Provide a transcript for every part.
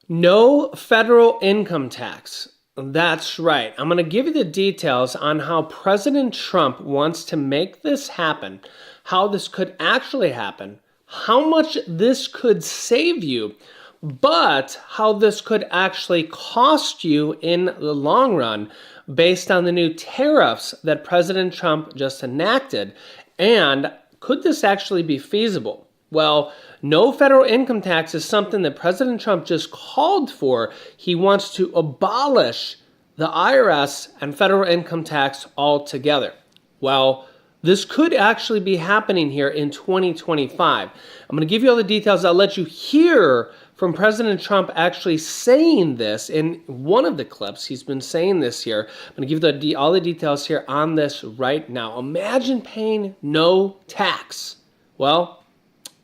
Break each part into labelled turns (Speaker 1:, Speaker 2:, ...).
Speaker 1: No federal income tax. That's right. I'm going to give you the details on how President Trump wants to make this happen, how this could actually happen, how much this could save you, but how this could actually cost you in the long run based on the new tariffs that President Trump just enacted. And could this actually be feasible? Well, no federal income tax is something that President Trump just called for. He wants to abolish the IRS and federal income tax altogether. Well, this could actually be happening here in 2025. I'm going to give you all the details. I'll let you hear from President Trump actually saying this in one of the clips. He's been saying this here. I'm going to give you all the details here on this right now. Imagine paying no tax. Well,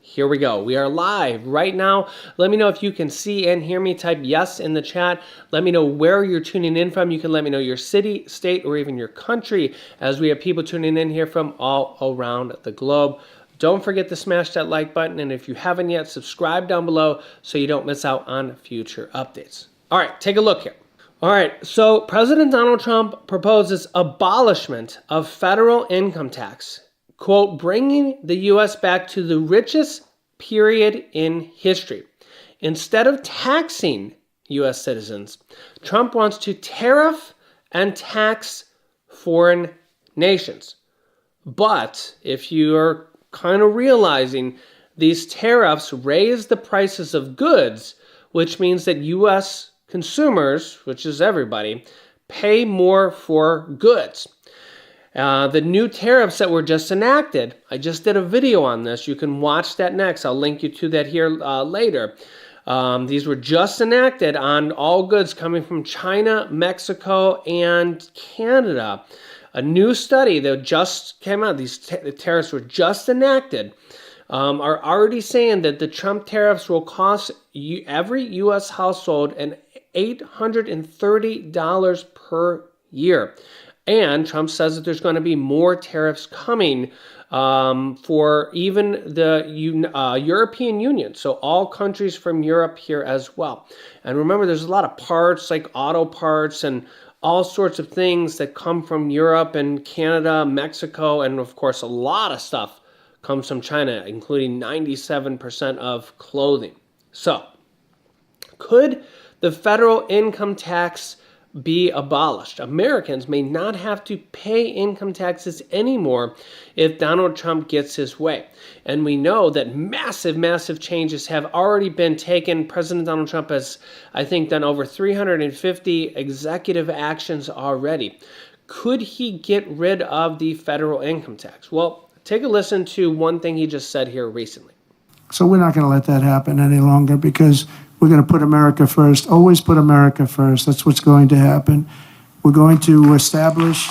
Speaker 1: here we go. We are live right now. Let me know if you can see and hear me. Type yes in the chat. Let me know where you're tuning in from. You can let me know your city, state, or even your country, as we have people tuning in here from all around the globe. Don't forget to smash that like button, and if you haven't yet, subscribe down below so you don't miss out on future updates. All right, take a look here. All right, so President Donald Trump proposes abolishment of federal income tax. Quote, bringing the U.S. back to the richest period in history. Instead of taxing U.S. citizens, Trump wants to tariff and tax foreign nations. But if you're kind of realizing these tariffs raise the prices of goods, which means that U.S. consumers, which is everybody, pay more for goods. The new tariffs that were just enacted, I just did a video on this. You can watch that next. I'll link you to that here later. These were just enacted on all goods coming from China, Mexico, and Canada. A new study that just came out, the tariffs were just enacted, are already saying that the Trump tariffs will cost every U.S. household an $830 per year. And Trump says that there's going to be more tariffs coming for even the European Union. So all countries from Europe here as well. And remember, there's a lot of parts like auto parts and all sorts of things that come from Europe and Canada, Mexico, and of course a lot of stuff comes from China, including 97% of clothing. So, could the federal income tax be abolished? Americans may not have to pay income taxes anymore if Donald Trump gets his way. And we know that massive changes have already been taken. President Donald Trump has, I think, done over 350 executive actions already. Could he get rid of the federal income tax? Well, take a listen to one thing he just said here recently.
Speaker 2: So we're not going to let that happen any longer because we're going to put America first. Always put America first. That's what's going to happen. We're going to establish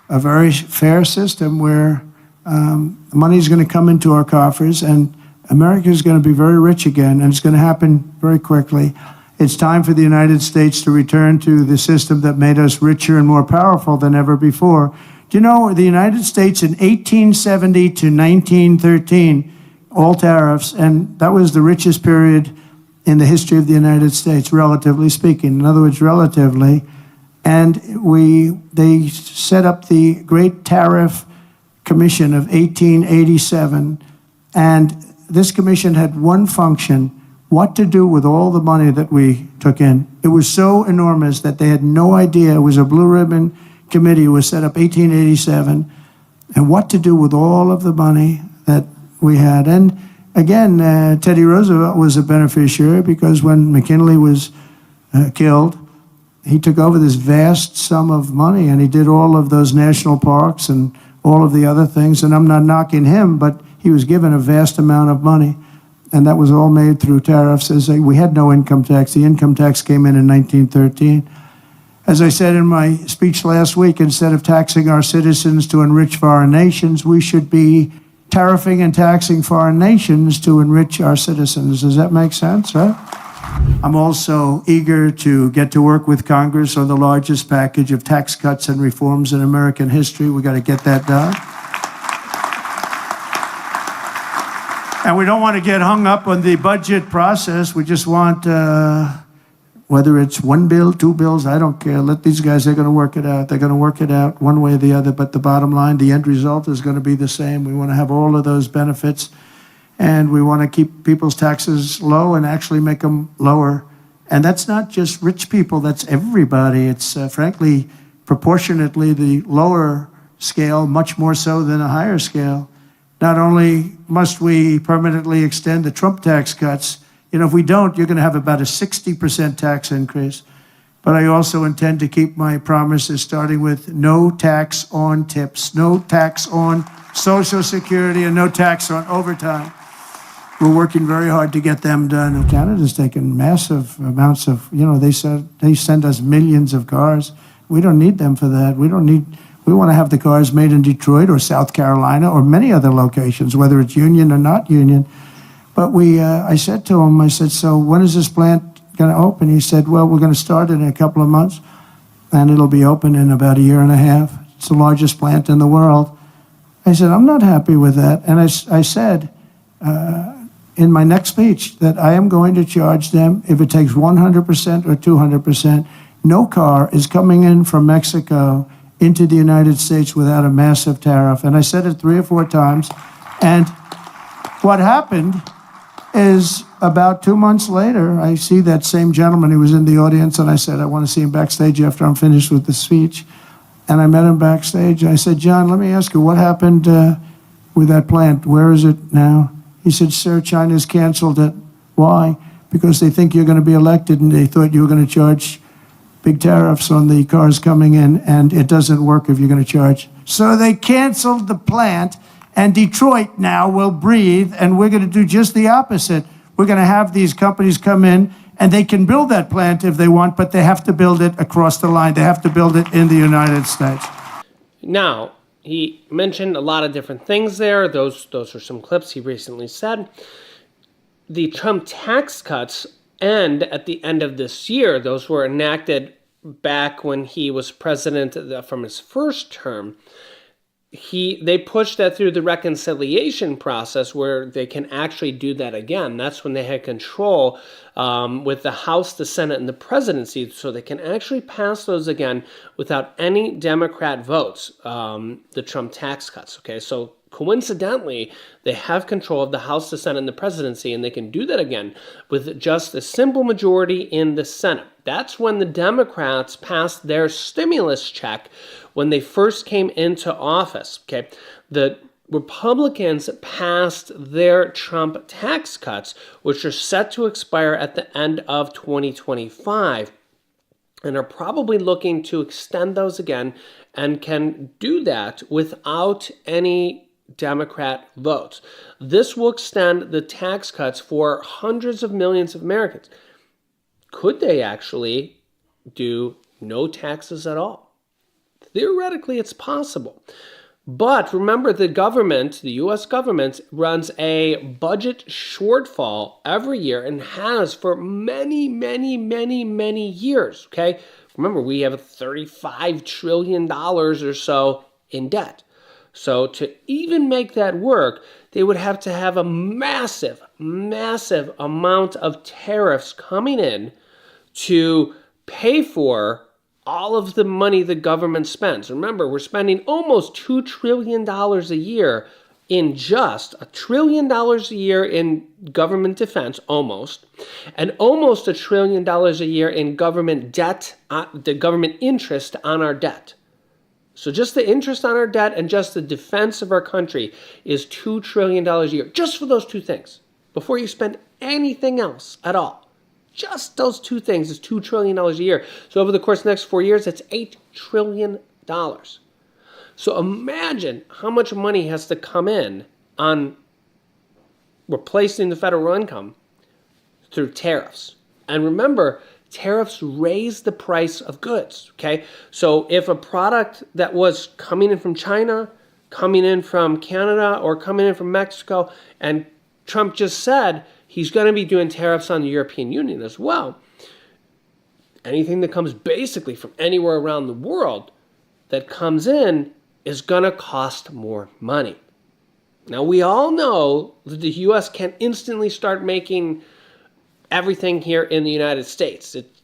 Speaker 2: a very fair system where money is going to come into our coffers and America is going to be very rich again, and it's going to happen very quickly. It's time for the United States to return to the system that made us richer and more powerful than ever before. Do you know the United States in 1870 to 1913, all tariffs, and that was the richest period in the history of the United States, relatively speaking. In other words, relatively. And they set up the Great Tariff Commission of 1887, and this commission had one function: what to do with all the money that we took in. It was so enormous that they had no idea. It was a blue ribbon committee was set up 1887, and what to do with all of the money that we had. And again, Teddy Roosevelt was a beneficiary because when McKinley was killed, he took over this vast sum of money and he did all of those national parks and all of the other things. And I'm not knocking him, but he was given a vast amount of money, and that was all made through tariffs. We had no income tax. The income tax came in 1913. As I said in my speech last week, instead of taxing our citizens to enrich foreign nations, we should be tariffing and taxing foreign nations to enrich our citizens. Does that make sense, right? I'm also eager to get to work with Congress on the largest package of tax cuts and reforms in American history. We got to get that done. And we don't want to get hung up on the budget process. We just want, whether it's one bill, two bills, I don't care. Let these guys, they're going to work it out. They're going to work it out one way or the other. But the bottom line, the end result is going to be the same. We want to have all of those benefits. And we want to keep people's taxes low and actually make them lower. And that's not just rich people, that's everybody. It's frankly, proportionately the lower scale, much more so than a higher scale. Not only must we permanently extend the Trump tax cuts, if we don't, you're going to have about a 60% tax increase. But I also intend to keep my promises, starting with no tax on tips, no tax on Social Security, and no tax on overtime. We're working very hard to get them done. And Canada's taken massive amounts of, they said they send us millions of cars. We don't need them for that. We want to have the cars made in Detroit or South Carolina or many other locations, whether it's union or not union. But I said to him, so when is this plant going to open? He said, well, we're going to start it in a couple of months, and it'll be open in about a year and a half. It's the largest plant in the world. I said, I'm not happy with that. And I said, in my next speech, that I am going to charge them, if it takes 100% or 200%, no car is coming in from Mexico into the United States without a massive tariff. And I said it 3 or 4 times. And what happened is about 2 months later, I see that same gentleman who was in the audience, and I said, I want to see him backstage after I'm finished with the speech. And I met him backstage. I said, John, let me ask you, what happened with that plant? Where is it now? He said, sir, China's canceled it. Why? Because they think you're going to be elected, and they thought you were going to charge big tariffs on the cars coming in, and it doesn't work if you're going to charge. So they canceled the plant, and Detroit now will breathe, and we're going to do just the opposite. We're going to have these companies come in, and they can build that plant if they want, but they have to build it across the line. They have to build it in the United States.
Speaker 1: Now, he mentioned a lot of different things there. Those are some clips he recently said. The Trump tax cuts end at the end of this year. Those were enacted back when he was president from his first term. They pushed that through the reconciliation process where they can actually do that again. That's when they had control with the House, the Senate, and the presidency, so they can actually pass those again without any Democrat votes, the Trump tax cuts. Okay, so coincidentally, they have control of the House, the Senate, and the presidency, and they can do that again with just a simple majority in the Senate. That's when the Democrats passed their stimulus check when they first came into office. Okay, the Republicans passed their Trump tax cuts, which are set to expire at the end of 2025, and are probably looking to extend those again and can do that without any Democrat votes. This will extend the tax cuts for hundreds of millions of Americans. Could they actually do no taxes at all? Theoretically, it's possible. But remember, the U.S. government, runs a budget shortfall every year and has for many, many, many, many years, okay? Remember, we have $35 trillion or so in debt. So to even make that work, they would have to have a massive, massive amount of tariffs coming in to pay for all of the money the government spends. Remember, we're spending almost $2 trillion a year in just $1 trillion a year in government defense, almost, and almost $1 trillion a year in government debt, the government interest on our debt. So just the interest on our debt and just the defense of our country is $2 trillion a year, just for those two things, before you spend anything else at all. Just those two things is $2 trillion a year. So over the course of the next 4 years, that's $8 trillion. So imagine how much money has to come in on replacing the federal income through tariffs. And remember, tariffs raise the price of goods, okay? So if a product that was coming in from China, coming in from Canada, or coming in from Mexico, and Trump just said he's going to be doing tariffs on the European Union as well, anything that comes basically from anywhere around the world that comes in is going to cost more money. Now, we all know that the U.S. can instantly start making everything here in the United States. It's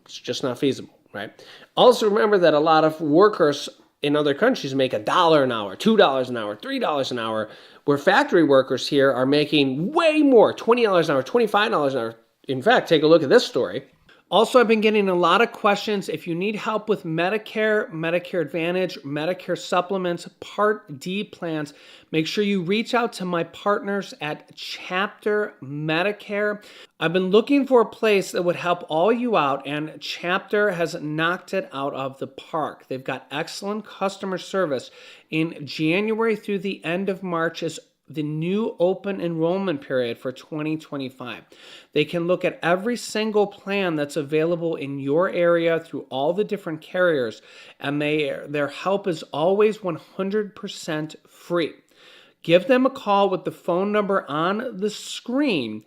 Speaker 1: just not feasible, right? Also, remember that a lot of workers in other countries make $1 an hour, $2 an hour, $3 an hour, where factory workers here are making way more, $20 an hour, $25 an hour. In fact, take a look at this story. Also, I've been getting a lot of questions. If you need help with Medicare, Medicare Advantage, Medicare supplements, Part D plans, make sure you reach out to my partners at Chapter Medicare. I've been looking for a place that would help all you out, and Chapter has knocked it out of the park. They've got excellent customer service. In January through the end of March is the new open enrollment period for 2025. They can look at every single plan that's available in your area through all the different carriers, and their help is always 100% free. Give them a call with the phone number on the screen,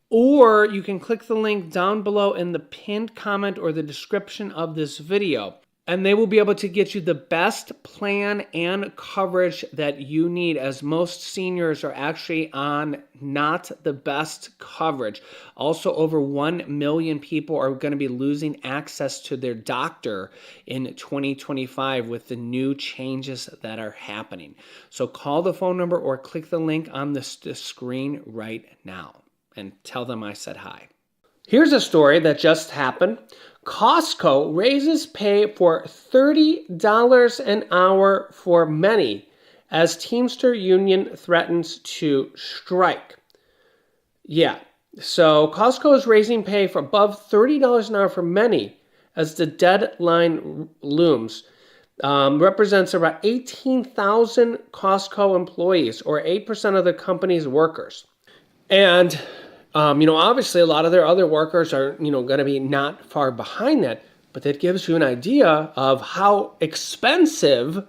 Speaker 1: or you can click the link down below in the pinned comment or the description of this video. And they will be able to get you the best plan and coverage that you need, as most seniors are actually on not the best coverage. Also, over 1 million people are going to be losing access to their doctor in 2025 with the new changes that are happening. So call the phone number or click the link on the screen right now and tell them I said hi. Here's a story that just happened. Costco raises pay for $30 an hour for many as Teamster Union threatens to strike. Yeah, so Costco is raising pay for above $30 an hour for many as the deadline looms. Represents about 18,000 Costco employees, or 8% of the company's workers. And obviously a lot of their other workers are, going to be not far behind that, but that gives you an idea of how expensive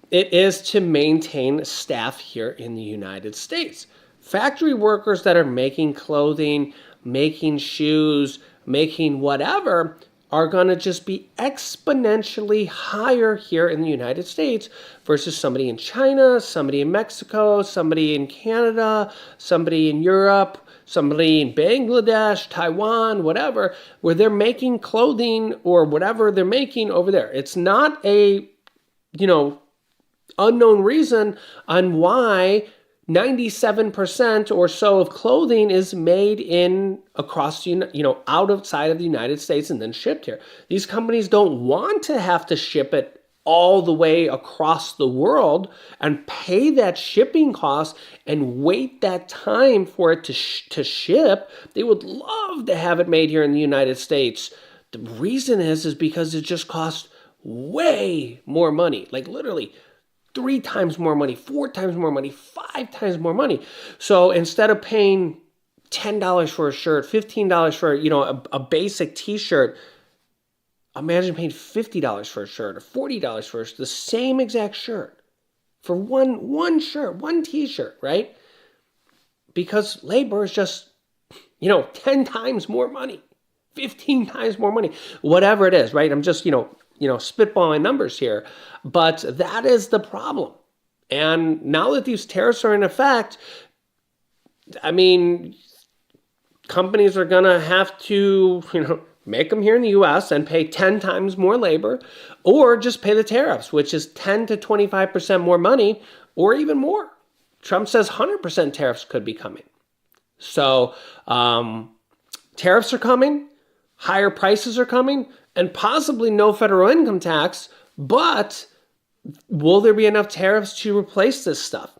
Speaker 1: it is to maintain staff here in the United States. Factory workers that are making clothing, making shoes, making whatever are going to just be exponentially higher here in the United States versus somebody in China, somebody in Mexico, somebody in Canada, somebody in Europe, somebody in Bangladesh, Taiwan, whatever, where they're making clothing or whatever they're making over there. It's not a, unknown reason on why 97% or so of clothing is made across, outside of the United States and then shipped here. These companies don't want to have to ship it all the way across the world and pay that shipping cost and wait that time for it to ship. They would love to have it made here in the United States. The reason is because it just costs way more money, like literally 3 times more money, 4 times more money, 5 times more money. So instead of paying $10 for a shirt, $15 for, a basic t-shirt, imagine paying $50 for a shirt or $40 for the same exact shirt for one shirt, one t-shirt, right? Because labor is just, 10 times more money, 15 times more money, whatever it is, right? I'm just, spitballing numbers here, but that is the problem. And now that these tariffs are in effect, companies are going to have to, make them here in the U.S. and pay 10 times more labor, or just pay the tariffs, which is 10 to 25% more money, or even more. Trump says 100% tariffs could be coming. So tariffs are coming, higher prices are coming, and possibly no federal income tax, but will there be enough tariffs to replace this stuff?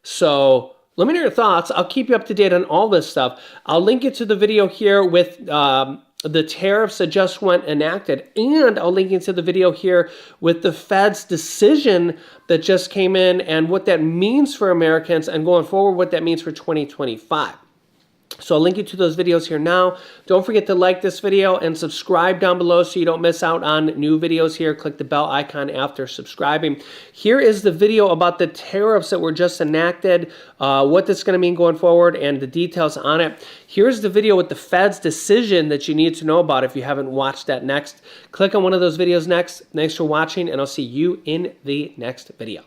Speaker 1: So let me know your thoughts. I'll keep you up to date on all this stuff. I'll link it to the video here with the tariffs that just went enacted, and I'll link into the video here with the Fed's decision that just came in and what that means for Americans, and going forward what that means for 2025. So I'll link you to those videos here now. Don't forget to like this video and subscribe down below so you don't miss out on new videos here. Click the bell icon after subscribing. Here is the video about the tariffs that were just enacted, what this is going to mean going forward, and the details on it. Here's the video with the Fed's decision that you need to know about if you haven't watched that next. Click on one of those videos next. Thanks for watching, and I'll see you in the next video.